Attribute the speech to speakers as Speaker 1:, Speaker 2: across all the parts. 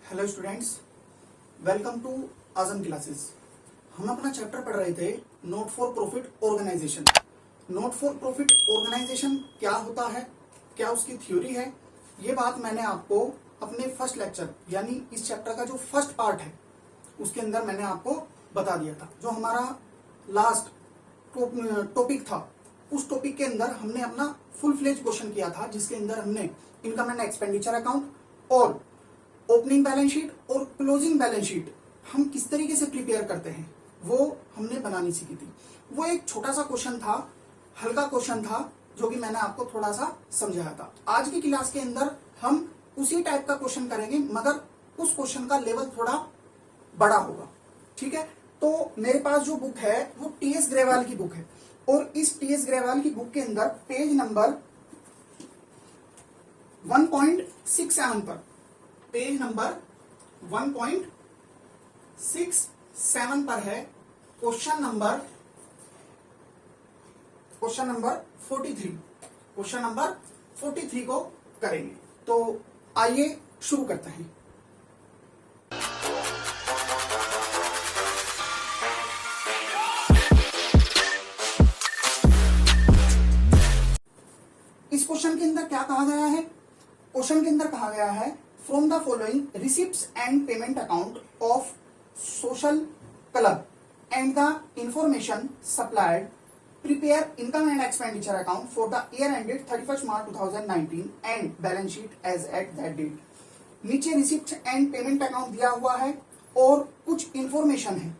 Speaker 1: Hello students, welcome to Azam classes. हम अपना chapter पढ़ रहे थे not for profit organization. Not for profit organization क्या होता है, क्या उसकी थ्योरी है, ये बात मैंने आपको अपने फर्स्ट लेक्चर यानी इस चैप्टर का जो फर्स्ट पार्ट है उसके अंदर मैंने आपको बता दिया था। जो हमारा लास्ट टॉपिक था उस टॉपिक के अंदर हमने अपना फुल फ्लेज क्वेश्चन किया था, जिसके अंदर हमने इनकम एंड एक्सपेंडिचर अकाउंट और ओपनिंग बैलेंस शीट और क्लोजिंग बैलेंस शीट हम किस तरीके से प्रिपेयर करते हैं वो हमने बनानी सीखी थी। वो एक छोटा सा क्वेश्चन था, हल्का क्वेश्चन था, जो कि मैंने आपको थोड़ा सा समझाया था। आज की क्लास के अंदर हम उसी टाइप का क्वेश्चन करेंगे, मगर उस क्वेश्चन का लेवल थोड़ा बड़ा होगा। ठीक है, तो मेरे पास जो बुक है वो टीएस ग्रेवाल की बुक है, और इस टीएस ग्रेवाल की बुक के अंदर पेज नंबर 1.67 पर, पेज नंबर 1.67 पर है क्वेश्चन नंबर 43। क्वेश्चन नंबर 43 को करेंगे। तो आइए शुरू करते हैं। इस क्वेश्चन के अंदर क्या कहा गया है? क्वेश्चन के अंदर कहा गया है from the following receipts and payment account of social club and the information supplied prepare income and expenditure account for the year ended 31 March 2019 and balance sheet as at that date. नीचे receipt and payment account दिया हुआ है और कुछ information है।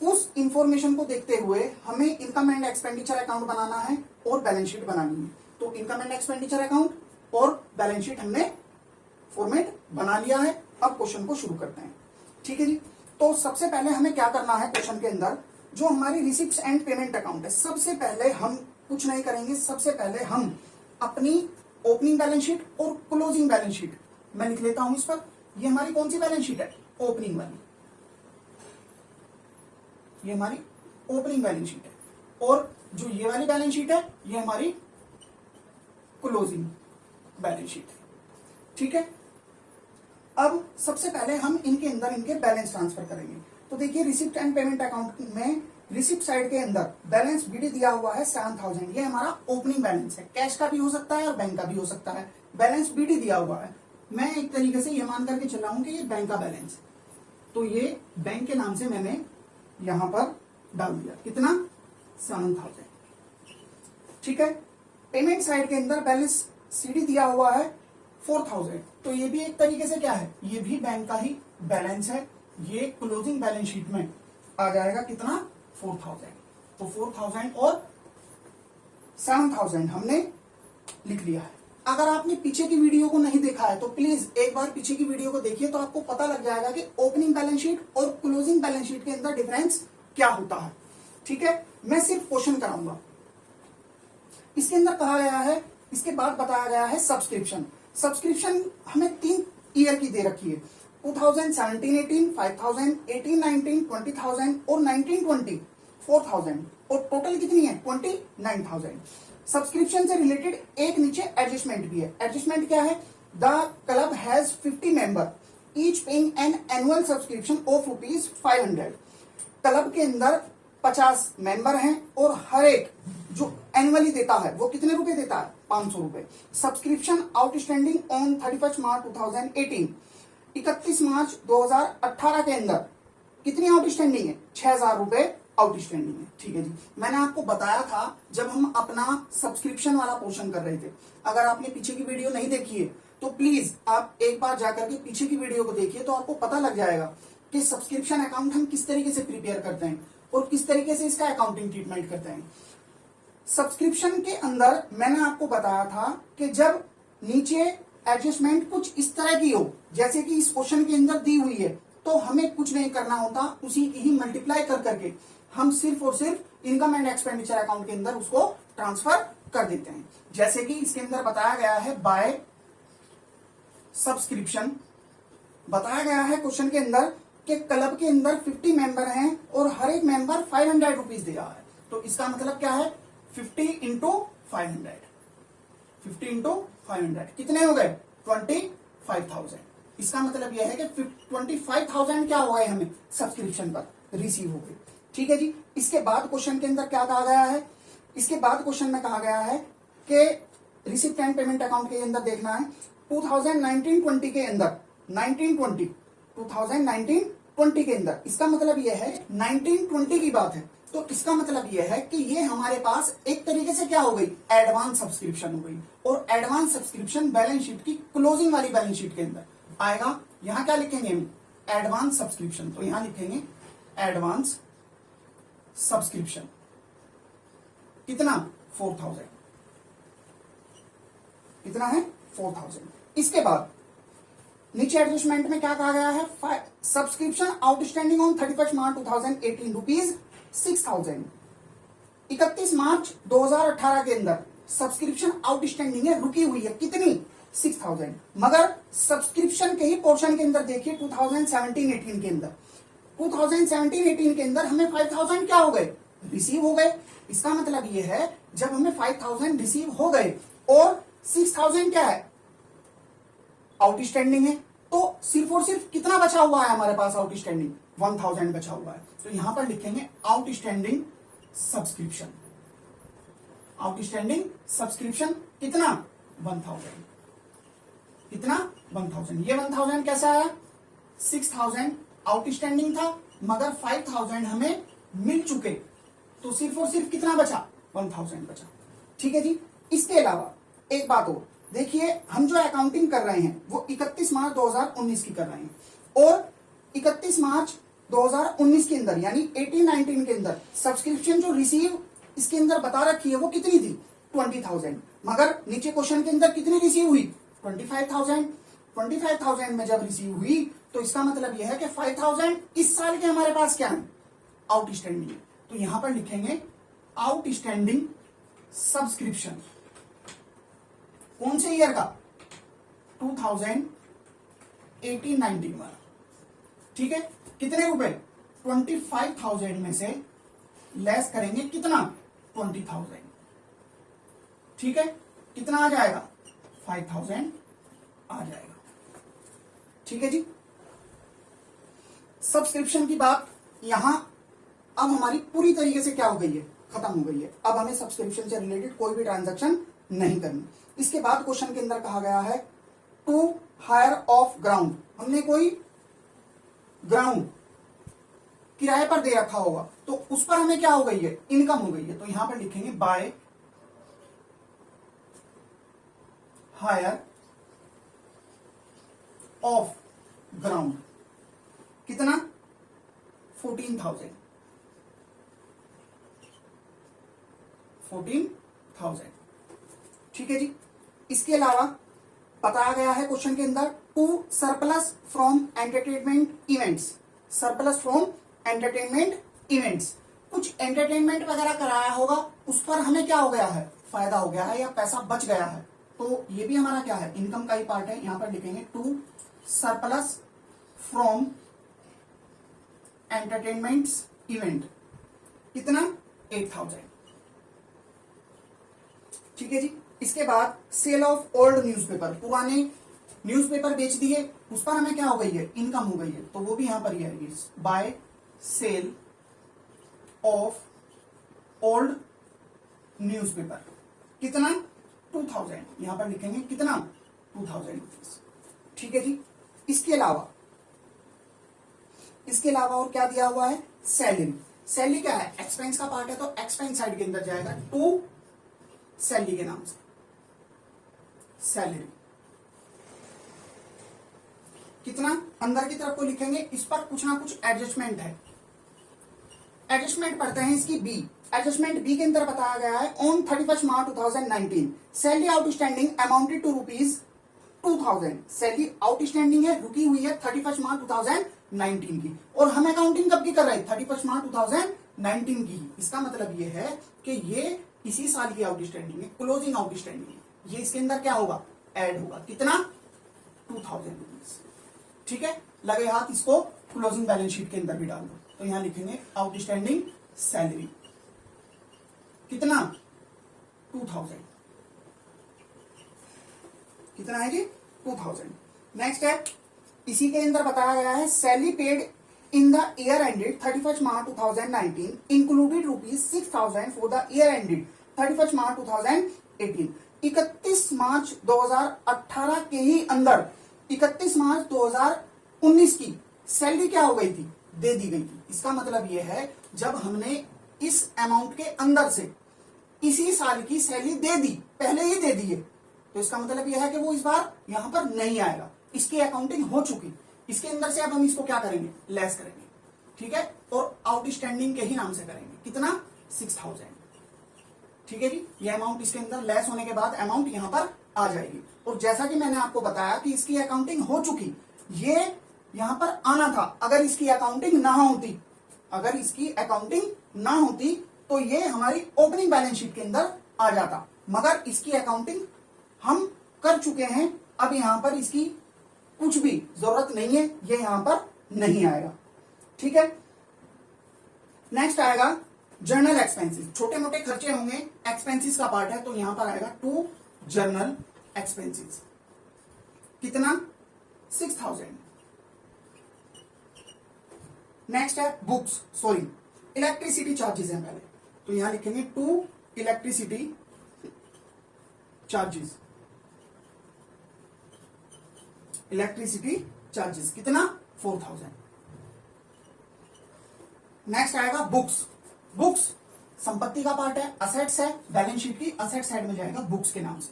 Speaker 1: उस information को देखते हुए हमें इनकम एंड एक्सपेंडिचर अकाउंट बनाना है और बैलेंस शीट बनानी है। तो इनकम एंड एक्सपेंडिचर अकाउंट और बैलेंस शीट हमने फॉर्मेट बना लिया है। अब क्वेश्चन को शुरू करते हैं। ठीक है जी, तो सबसे पहले हमें क्या करना है क्वेश्चन के अंदर, जो हमारी रिसिप्ट्स एंड पेमेंट अकाउंट है, सबसे पहले हम कुछ नहीं करेंगे। सबसे पहले हम अपनी ओपनिंग बैलेंस शीट और क्लोजिंग बैलेंस शीट, मैं लिख लेता हूं इस पर। ये हमारी कौन सी बैलेंस शीट है? ओपनिंग वाली। ये हमारी ओपनिंग बैलेंस शीट है, और जो ये वाली बैलेंस शीट है ये हमारी क्लोजिंग बैलेंस शीट है। ठीक है, अब सबसे पहले हम इनके अंदर इनके बैलेंस ट्रांसफर करेंगे। तो देखिए, रिसिप्ट एंड पेमेंट अकाउंट में रिसिप्ट साइड के अंदर बैलेंस बीडी दिया हुआ है 7000। ये हमारा ओपनिंग बैलेंस है, कैश का भी हो सकता है और बैंक का भी हो सकता है। बैलेंस बीडी दिया हुआ है, मैं एक तरीके से ये मान करके चला हूं कि ये बैंक का बैलेंस है, तो ये बैंक के नाम से मैंने यहां पर डाल दिया। कितना? 7000। ठीक है, पेमेंट साइड के अंदर बैलेंस सीडी दिया हुआ है 4000, तो ये भी एक तरीके से क्या है, ये भी बैंक का ही बैलेंस है। ये क्लोजिंग बैलेंस शीट में आ जाएगा कितना? 4000। तो 4000 और 7000 हमने लिख लिया है। अगर आपने पीछे की वीडियो को नहीं देखा है तो प्लीज एक बार पीछे की वीडियो को देखिए, तो आपको पता लग जाएगा कि ओपनिंग बैलेंस शीट और क्लोजिंग बैलेंस शीट के अंदर डिफरेंस क्या होता है। ठीक है, मैं सिर्फ क्वेश्चन कराऊंगा। इसके अंदर कहा गया है, इसके बाद बताया गया है सब्सक्रिप्शन। सब्सक्रिप्शन हमें 3 ईयर की दे रखी है, 2017-18, 5000, 18-19, 20,000 और 19-20 4000, और टोटल कितनी है? 29,000। सब्सक्रिप्शन से रिलेटेड एक नीचे एडजस्टमेंट भी है। एडजस्टमेंट क्या है? The club has 50 member each paying an annual subscription of ₹500। Club के अंदर 50 मेंबर हैं और हर एक जो एनुअली देता है वो कितने रुपए देता है? 500 रुपए। सब्सक्रिप्शन आउटस्टैंडिंग ऑन 31 मार्च 2018, 31 मार्च 2018 के अंदर कितनी आउटस्टैंडिंग है? 6000 रुपए आउटस्टैंडिंग है। ठीक है जी, मैंने आपको बताया था जब हम अपना सब्सक्रिप्शन वाला पोर्शन कर रहे थे। अगर आपने पीछे की वीडियो नहीं देखी है तो प्लीज आप एक बार जाकर के पीछे की वीडियो को देखिए, तो आपको पता लग जाएगा कि सब्सक्रिप्शन अकाउंट हम किस तरीके से प्रिपेयर करते हैं और किस तरीके से इसका अकाउंटिंग ट्रीटमेंट करते हैं। सब्सक्रिप्शन के अंदर मैंने आपको बताया था कि जब नीचे एडजस्टमेंट कुछ इस तरह की हो, जैसे कि इस क्वेश्चन के अंदर दी हुई है, तो हमें कुछ नहीं करना होता, उसी की ही मल्टीप्लाई कर करके हम सिर्फ और सिर्फ इनकम एंड एक्सपेंडिचर अकाउंट के अंदर उसको ट्रांसफर कर देते हैं। जैसे कि इसके अंदर बताया गया है बाय सब्सक्रिप्शन, बताया गया है क्वेश्चन के अंदर कि क्लब के अंदर 50 मेंबर हैं और हर एक मेंबर 500 रुपीज दे रहा है। तो इसका मतलब क्या है? 50 इंटू 500, 50 इंटू 500 कितने हो गए? 25,000। इसका मतलब यह है कि 25,000 क्या हो गए हमें सब्सक्रिप्शन पर रिसीव हो गए। ठीक है जी। इसके बाद क्वेश्चन के अंदर क्या कहा गया है, इसके बाद क्वेश्चन में कहा गया है कि रिसिप्ट एंड पेमेंट अकाउंट के अंदर देखना है 2019-20 के अंदर 2019-20 के अंदर, इसका मतलब यह है 1920 की बात है, तो इसका मतलब यह है कि ये हमारे पास एक तरीके से क्या हो गई, एडवांस सब्सक्रिप्शन हो गई। और एडवांस सब्सक्रिप्शन बैलेंस शीट की क्लोजिंग वाली बैलेंस शीट के अंदर आएगा। यहां क्या लिखेंगे हम, एडवांस सब्सक्रिप्शन, तो यहां लिखेंगे एडवांस सब्सक्रिप्शन कितना 4,000, कितना है 4,000। इसके बाद नीचे एडजस्टमेंट में क्या कहा गया है, subscription outstanding on 31 March 2018 rupees 6,000। 31 मार्च 2018 के अंदर सब्सक्रिप्शन आउटस्टैंडिंग है, रुकी हुई है, कितनी 6,000। मगर सब्सक्रिप्शन के ही पोर्शन के अंदर देखिए 2017-18 के अंदर 2017-18 के अंदर हमें 5,000 क्या हो गए, रिसीव हो गए। इसका मतलब यह है जब हमें 5,000 रिसीव हो गए और 6,000 क्या है आउटस्टैंडिंग है, तो सिर्फ और सिर्फ कितना बचा हुआ है हमारे पास आउटस्टैंडिंग, 1,000 बचा हुआ है। तो यहां पर लिखेंगे आउटस्टैंडिंग सब्सक्रिप्शन, आउटस्टैंडिंग सब्सक्रिप्शन कितना 1,000, कितना 1,000। ये 1,000 कैसा आया, 6,000 आउटस्टैंडिंग था मगर 5,000 हमें मिल चुके, तो सिर्फ और सिर्फ कितना बचा 1,000 बचा। ठीक है जी। इसके अलावा एक बात और देखिए, हम जो अकाउंटिंग कर रहे हैं वो 31 मार्च 2019 की कर रहे हैं, और 31 मार्च 2019 के अंदर यानी 18-19 के अंदर सब्सक्रिप्शन जो रिसीव इसके अंदर बता रखी है वो कितनी थी 20,000, मगर नीचे क्वेश्चन के अंदर कितनी रिसीव हुई 25,000। 25,000 में जब रिसीव हुई तो इसका मतलब यह है कि 5,000 इस साल के हमारे पास क्या है आउटस्टैंडिंग, तो यहां पर लिखेंगे आउटस्टैंडिंग सब्सक्रिप्शन, कौन से ईयर का 2018-19 वाला। ठीक है, कितने रुपए 25,000 में से लेस करेंगे कितना 20,000, ठीक है, कितना आ जाएगा 5,000 आ जाएगा। ठीक है जी। सब्सक्रिप्शन की बात यहां अब हमारी पूरी तरीके से क्या हो गई है, खत्म हो गई है। अब हमें सब्सक्रिप्शन से रिलेटेड कोई भी ट्रांजैक्शन नहीं करनी। इसके बाद क्वेश्चन के अंदर कहा गया है टू हायर ऑफ ग्राउंड, हमने कोई ग्राउंड किराए पर दे रखा होगा तो उस पर हमें क्या हो गई है, इनकम हो गई है, तो यहां पर लिखेंगे बाय हायर ऑफ ग्राउंड, कितना 14,000, 14,000। ठीक है जी। इसके अलावा बताया गया है क्वेश्चन के अंदर to surplus from entertainment events, surplus from entertainment events, कुछ एंटरटेनमेंट वगैरह कराया होगा उस पर हमें क्या हो गया है, फायदा हो गया है या पैसा बच गया है, तो ये भी हमारा क्या है, इनकम का ही पार्ट है। यहां पर लिखेंगे to surplus from entertainments event, कितना 8,000। ठीक है जी। इसके बाद सेल ऑफ ओल्ड न्यूज़पेपर, पुराने न्यूज़पेपर बेच दिए, उस पर हमें क्या हो गई है, इनकम हो गई है, तो वो भी यहां पर ही आएगी by sale of old newspaper, कितना 2,000, यहां पर लिखेंगे कितना 2,000 रुपीज। ठीक है जी। इसके अलावा और क्या दिया हुआ है, सैलरी, सैलरी क्या है, एक्सपेंस का पार्ट है, तो एक्सपेंस साइड के अंदर जाएगा टू सैलरी के नाम से, सैलरी कितना अंदर की तरफ को लिखेंगे, इस पर कुछ ना कुछ एडजस्टमेंट है, एडजस्टमेंट पढ़ते हैं इसकी बी। एडजस्टमेंट बी के अंदर बताया गया है on 31 March 2019 salary outstanding amounted to rupees 2,000, salary outstanding है, रुकी हुई है 31 मार्च 2019 की, और हम अकाउंटिंग कब की कर रहे हैं 31 मार्च 2019 की। इसका मतलब ये है कि ये इसी साल की आउटस्टैंडिंग है, क्लोजिंग आउटस्टैंडिंग है, ये इसके अंदर क्या होगा, ऐड होगा, कितना 2,000 रुपीज। ठीक है, लगे हाथ, इसको क्लोजिंग बैलेंस शीट के अंदर भी डाल दो, तो यहां लिखेंगे आउटस्टैंडिंग सैलरी, कितना 2,000, कितना है जी 2,000। नेक्स्ट है इसी के अंदर बताया गया है salary paid in the year ended 31 March 2019 included ₹6,000 for the year ended 31 मार्च 2018। 31 मार्च 2018 के ही अंदर 31 मार्च 2019 की सैलरी क्या हो गई थी, दे दी गई थी। इसका मतलब यह है जब हमने इस अमाउंट के अंदर से इसी साल की सैलरी दे दी, पहले ही दे दी है, तो इसका मतलब यह है कि वो इस बार यहां पर नहीं आएगा, इसकी अकाउंटिंग हो चुकी। इसके अंदर से अब हम इसको क्या करेंगे, लेस करेंगे, ठीक है, और आउटस्टैंडिंग के ही नाम से करेंगे। कितना, 6,000, ठीक है जी। ये अमाउंट इसके अंदर लेस होने के बाद अमाउंट यहां पर आ जाएगी। और जैसा कि मैंने आपको बताया कि इसकी अकाउंटिंग हो चुकी, ये यहां पर आना था। अगर इसकी अकाउंटिंग ना होती, अगर इसकी अकाउंटिंग ना होती तो ये हमारी ओपनिंग बैलेंस शीट के अंदर आ जाता, मगर इसकी अकाउंटिंग हम कर चुके हैं। अब यहां पर इसकी कुछ भी जरूरत नहीं है, ये यहां पर नहीं आएगा, ठीक है। नेक्स्ट आएगा जर्नल एक्सपेंसेस, छोटे मोटे खर्चे होंगे, एक्सपेंसेस का पार्ट है, तो यहां पर आएगा टू जर्नल एक्सपेंसेस। कितना, 6,000। नेक्स्ट है बुक्स, सॉरी इलेक्ट्रिसिटी चार्जेस है पहले, तो यहां लिखेंगे to electricity charges. Electricity charges कितना, 4,000। नेक्स्ट आएगा बुक्स। बुक्स संपत्ति का पार्ट है, असेट्स है, बैलेंस शीट की असेट साइड में जाएगा बुक्स के नाम से,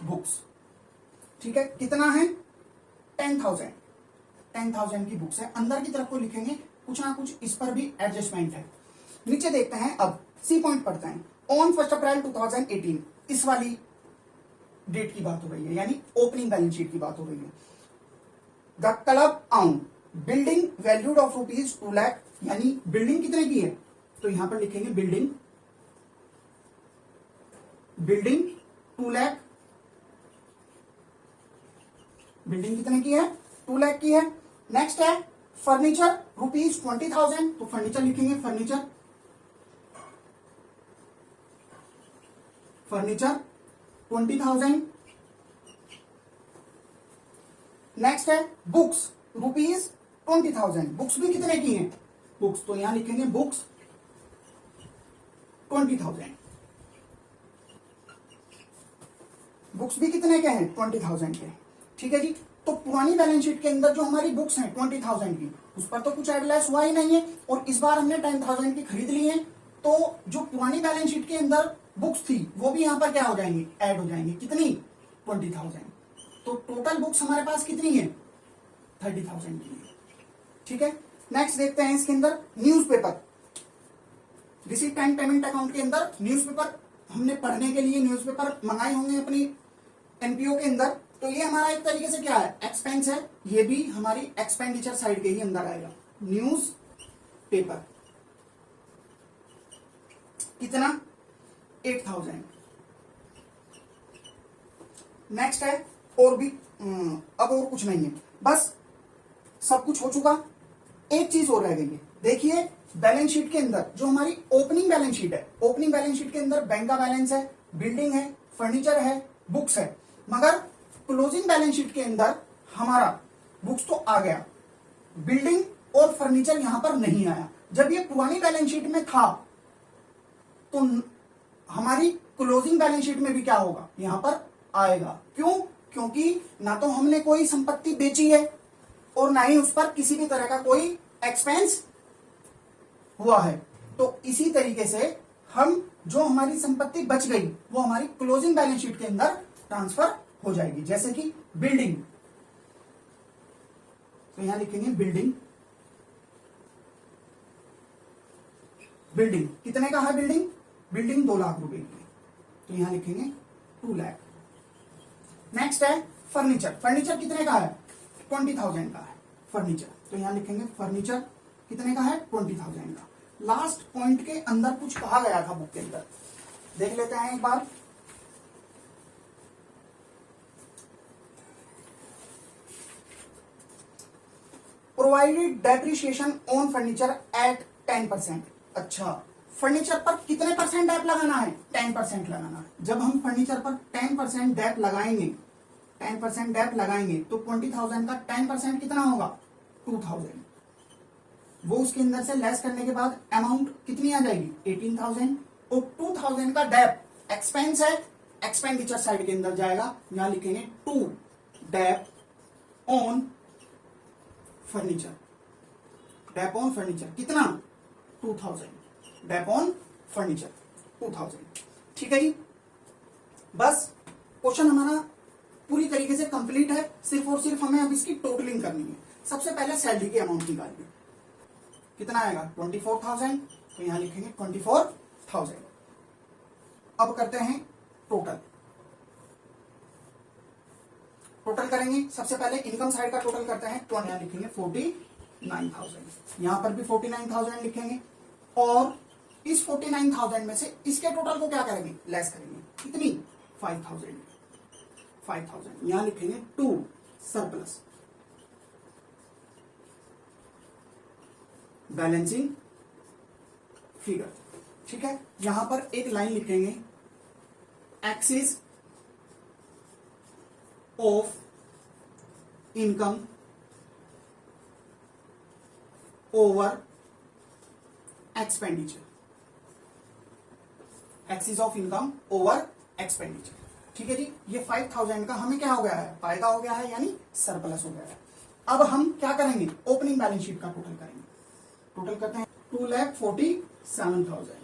Speaker 1: बुक्स, ठीक है। कितना है, 10,000। 10,000 की बुक्स है। अंदर की तरफ को लिखेंगे, कुछ ना कुछ इस पर भी एडजस्टमेंट है। नीचे देखते हैं, अब सी पॉइंट पढ़ते हैं। ऑन 1 अप्रैल 2018, इस वाली डेट की बात हो रही है, यानी ओपनिंग बैलेंस शीट की बात हो रही है। The club own building valued of ₹2 lakh, यानी बिल्डिंग कितने की है, तो यहां पर लिखेंगे बिल्डिंग 2 लाख। बिल्डिंग कितने की है, 2 लाख की है। नेक्स्ट है फर्नीचर ₹20,000, तो फर्नीचर लिखेंगे फर्नीचर 20,000। नेक्स्ट है बुक्स ₹20,000, बुक्स भी कितने की हैं, बुक्स, तो यहां लिखेंगे बुक्स 20,000। बुक्स भी कितने के हैं, 20,000 के, ठीक है जी। तो पुरानी बैलेंस शीट के अंदर जो हमारी बुक्स हैं 20,000 की, उस पर तो कुछ एड लेस हुआ ही नहीं है, और इस बार हमने 10,000 की खरीद ली है, तो जो पुरानी बैलेंस शीट के अंदर बुक्स थी वो भी यहां पर क्या हो जाएंगी, ऐड हो जाएंगी। कितनी, 20,000। तो टोटल बुक्स हमारे पास कितनी है, 30,000 की है, ठीक है। नेक्स्ट देखते हैं इसके अंदर newspaper, receipt and payment account के अंदर न्यूज़पेपर हमने पढ़ने के लिए न्यूज़पेपर मंगाए होंगे अपनी एनपीओ के अंदर, तो ये हमारा एक तरीके से क्या है, एक्सपेंस है, ये भी हमारी एक्सपेंडिचर साइड के ही अंदर आएगा। न्यूज पेपर कितना, 8,000। नेक्स्ट है और भी, अब और कुछ नहीं है, बस सब कुछ हो चुका। एक चीज और रह गई है, देखिए बैलेंस शीट के अंदर जो हमारी ओपनिंग बैलेंस शीट है, ओपनिंग बैलेंस शीट के अंदर बैंक का बैलेंस है, बिल्डिंग है, फर्नीचर है, बुक्स है, मगर क्लोजिंग बैलेंस शीट के अंदर हमारा बुक्स तो आ गया, बिल्डिंग और फर्नीचर यहां पर नहीं आया। जब ये पुरानी बैलेंस शीट में था तो हमारी क्लोजिंग बैलेंस शीट में भी क्या होगा, यहां पर आएगा। क्यों, क्योंकि ना तो हमने कोई संपत्ति बेची है और ना ही उस पर किसी भी तरह का कोई एक्सपेंस हुआ है। तो इसी तरीके से हम जो हमारी संपत्ति बच गई वो हमारी क्लोजिंग बैलेंस शीट के अंदर ट्रांसफर हो जाएगी। जैसे कि बिल्डिंग, तो यहां लिखेंगे बिल्डिंग, बिल्डिंग कितने का है, बिल्डिंग बिल्डिंग 2 लाख रुपए की, तो यहां लिखेंगे 2 लाख। नेक्स्ट है फर्नीचर, फर्नीचर कितने का है, 20,000 का है फर्नीचर, तो यहां लिखेंगे फर्नीचर कितने का है, 20,000 का। लास्ट पॉइंट के अंदर कुछ कहा गया था बुक के अंदर, देख लेते हैं एक बार। Provided depreciation on furniture at 10%। अच्छा, फर्नीचर पर कितने परसेंट डेप लगाना है, 10% लगाना है। जब हम फर्नीचर पर 10% डेप लगाएंगे 10% डेप्ट लगाएंगे तो 20,000 का 10% कितना होगा 2,000। वो उसके अंदर से लेस करने के बाद अमाउंट कितनी आ जाएगी 18,000। और 2,000 का डेप्ट एक्सपेंस है, एक्सपेंडिचर साइड के अंदर जाएगा, यहां लिखेंगे to dept on furniture. Dep on furniture कितना 2,000। Dep on furniture 2,000। ठीक है जी, बस क्वेश्चन हमारा पूरी तरीके से कंप्लीट है। सिर्फ और सिर्फ हमें अब इसकी टोटलिंग करनी है। सबसे पहले सैलरी की अमाउंट निकालिए, कितना आएगा 24,000, तो यहां लिखेंगे 24,000। अब करते हैं टोटल। टोटल करेंगे, सबसे पहले इनकम साइड का टोटल करते हैं, तो यहां लिखेंगे 49,000। यहां पर भी 49,000 लिखेंगे और इस 49,000 में से इसके टोटल को क्या करेंगे लेस करेंगे, कितनी 5,000। 5,000 यहां लिखेंगे टू सरप्लस बैलेंसिंग फिगर। ठीक है, यहां पर एक लाइन लिखेंगे axis of income over expenditure. Axis of income over expenditure. ठीक है जी, ये 5,000 का हमें क्या हो गया है फायदा हो गया है, यानी सरप्लस हो गया है। अब हम क्या करेंगे ओपनिंग बैलेंस शीट का टोटल करेंगे। टोटल करते हैं 2,47,000।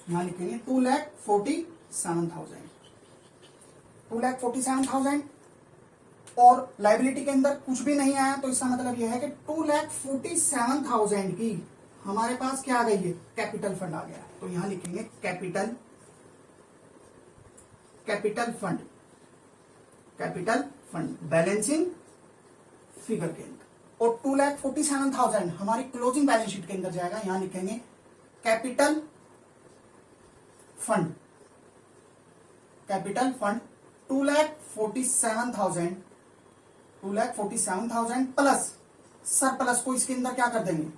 Speaker 1: यहां लिखेंगे 2,47,000। 2,47,000 और लाइबिलिटी के अंदर कुछ भी नहीं आया, तो इसका मतलब यह है कि 2,47,000 की हमारे पास क्या आ गई है कैपिटल फंड आ गया। तो यहां लिखेंगे capital fund. Capital fund balancing figure के अंदर। और 2,47,000 हमारी क्लोजिंग बैलेंस शीट के अंदर जाएगा, यहां लिखेंगे capital fund. Capital fund 2,47,000। 2,47,000 plus surplus को इसके अंदर क्या कर देंगे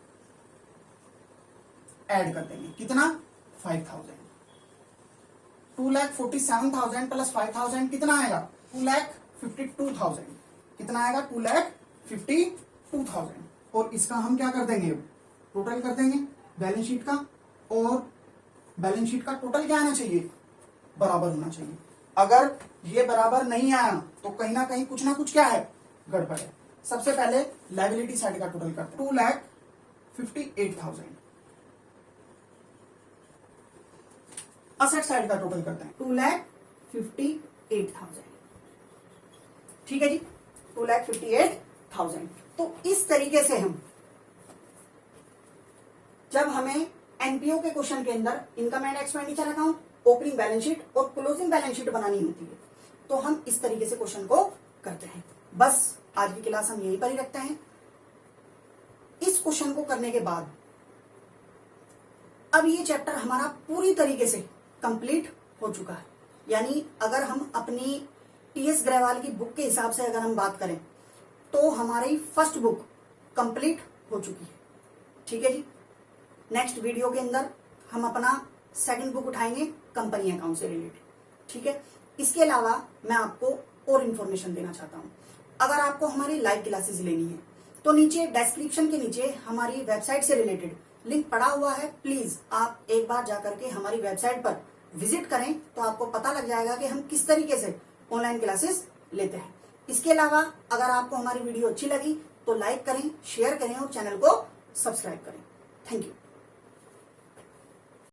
Speaker 1: ऐड कर देंगे, कितना 5,000। 2,47,000 प्लस 5,000 कितना आएगा 2,52,000। कितना आएगा 2,52,000। और इसका हम क्या कर देंगे टोटल कर देंगे बैलेंस शीट का। और बैलेंस शीट का टोटल क्या आना चाहिए बराबर होना चाहिए। अगर ये बराबर नहीं आया तो कहीं ना कहीं कुछ ना कुछ क्या है गड़बड़ है। सबसे पहले लायबिलिटी साइड का टोटल करते हैं 2,58,000। असेट साइड का टोटल करते हैं 2,58,000। ठीक है जी 2,58,000। तो इस तरीके से हम जब हमें एनपीओ के क्वेश्चन के अंदर income and expenditure account, opening balance sheet और क्लोजिंग बैलेंस शीट बनानी होती है, तो हम इस तरीके से क्वेश्चन को करते हैं। बस आज की क्लास हम यहीं पर ही रखते हैं। इस क्वेश्चन को करने के बाद अब ये चैप्टर हमारा पूरी तरीके से कंप्लीट हो चुका है। यानी अगर हम अपनी टीएस ग्रेवाल की बुक के हिसाब से अगर हम बात करें तो हमारी फर्स्ट बुक कंप्लीट हो चुकी है। ठीक है जी, नेक्स्ट वीडियो के अंदर हम अपना सेकंड बुक उठाएंगे कंपनी अकाउंट से रिलेटेड। ठीक है, इसके अलावा मैं आपको और इन्फॉर्मेशन देना चाहता हूं। अगर आपको हमारी लाइव क्लासेस लेनी है तो नीचे डिस्क्रिप्शन के नीचे हमारी वेबसाइट से रिलेटेड लिंक पड़ा हुआ है। प्लीज आप एक बार जाकर के हमारी वेबसाइट पर विजिट करें तो आपको पता लग जाएगा कि हम किस तरीके से ऑनलाइन क्लासेस लेते हैं। इसके अलावा अगर आपको हमारी वीडियो अच्छी लगी तो लाइक करें, शेयर करें और चैनल को सब्सक्राइब करें। Thank you.